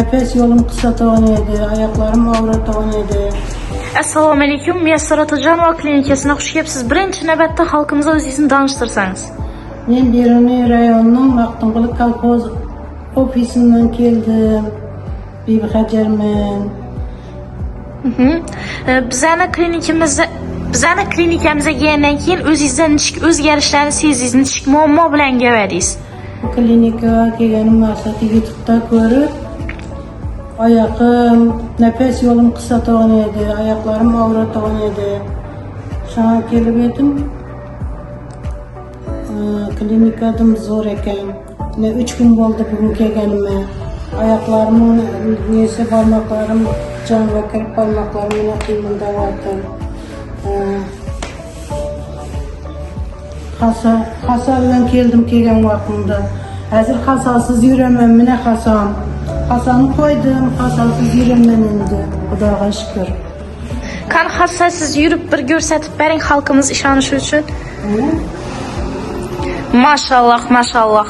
Nefes yolum kısa tanıydı, ayaklarım ağrı tanıydı. Assalamu alaykum. Müyəssər Atacanova klinikasına xoş gəlibsiz. Birinci növbətdə xalqımıza özünüzü danışdırsanız. Ben Deruni rayonunun Maktumquli kolxoz ofisinden geldim. Bibi Hacermen. Bizəni klinikamıza gələndən keyin özünüzdən özgərişləri sezdiniz, nişik muammo bilan gəldiniz. Bu klinika gelgenim maksatı YouTube'da görüp ayakım, nefes yolum kısa tanıydı, ayaklarım ağrı tanıydı. Sana gelip edim. Klinikadım zor eken. Ne 3 gün oldu bugün gelgenime. Ayaklarımın neyse parmaklarım, can ve kırık parmaklarım yine kıymında vardı. Hasarla geldim gelgen vaktinde. Hazır hasasız yürümem, mine hasam. Hasanı koydum, hasasız yürümem indi. Xudağa şükür. Kan hasasız yürüp bir görsətib bəring xalqımız işanışı üçün. Maşallah, maşallah.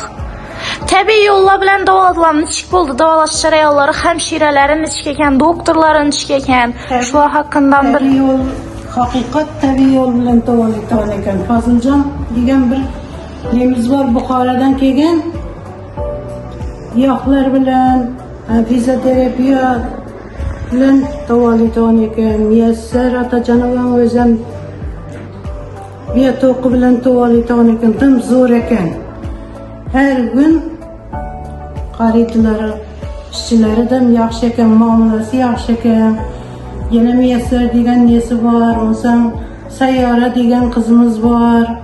Təbii yolla bilen davaladılan nişik oldu, davalaşı rəyalları, həmşirələrin nişik eken, doktorların nişik eken, şular hakkından bir... Tabii yol, hakikat tabii yol bilen tavalıktan eken. Fazılcan degen bir nemiz var, Bukhara'dan kegen. Yağlar bilen, fizyoterapiya bilen tavalıktan eken. Müyəssər Atacanova özüm biyatoku bilen tavalıktan eken. Tüm zor eken. Her gün qarıydıları, işçileri de yaxşı eken, muamelesi yaxşı eken. Yine Müyəssər degen nesi var, ondan Sayyara degen kızımız var.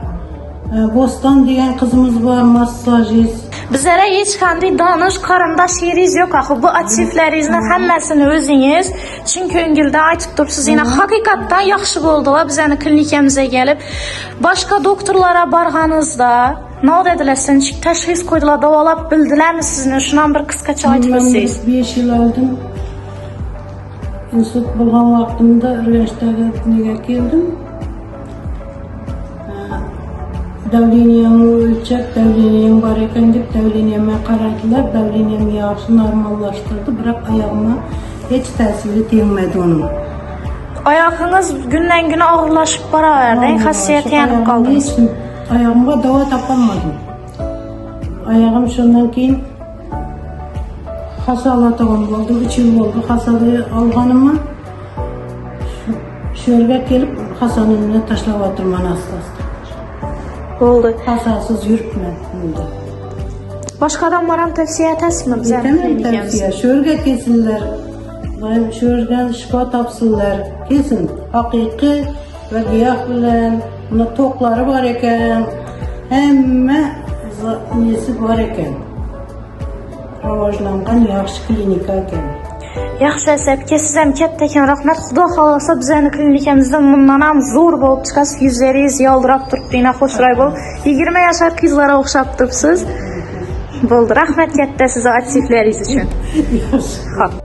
Bostan degen kızımız var, masajist. Bizlərə heç qanday danış, qarandaş yeriz yok axı. Bu aktivlərinizin həmməsini özünüz. Çünki öngüldə aytıb durubsuz, yine hakikatdan yaxşı oldular bizəni klinikamıza gəlib. Başqa doktorlara barğanızda ne dediler sen? Təşxis koydular, davalab bildiler mi sizin? Şundan bir kıskaça aytıb bilsiniz. Ben 5 yıl aldım. İnsut bulğan vaxtımda üniversiteye geldim. Davleniyemi ölçek, davleniyem var eken deyip davleniyeme qaraydılar. Davleniyem yaxşı normallaştırdı. Bırak ayağıma hiç tesiri değmedi onun. Ayağınız gündən günə ağırlaşıb baraverdi, xasiyyəti yanıb qaldınız. Ayağıma dava tapamadım. Ayağım şundan keyin hasalatığım oldu, 3 yıl oldu. Hasalı alğanıma şörge gelip hasanın önüne taşlavatırım anastasın. Oldu. Hasasız yürütme. Başqa adamlara tövsiyə etəsiniz bizə? Yetemem tavsiye. Şörge kesinler. Şörgen şifa tapsınlar. Kesin. Hakiki ve gıyah bilen buna tokları var eken. Hemme nesi var eken. Ravajlangan yaxşı klinika eken. Yaxşı əsəbki, sizəm kətdəkən rəhmət. Xuda xalasa bizəni klinikamızda bundan zor olub çıxas, yüzləriz yaldırab durubdu, yine xoşray bol. 20 yaşar kızlara oxşab durubsuz. Boldu, rəhmət kətdə sizə aktivləriniz üçün. Yaxşı.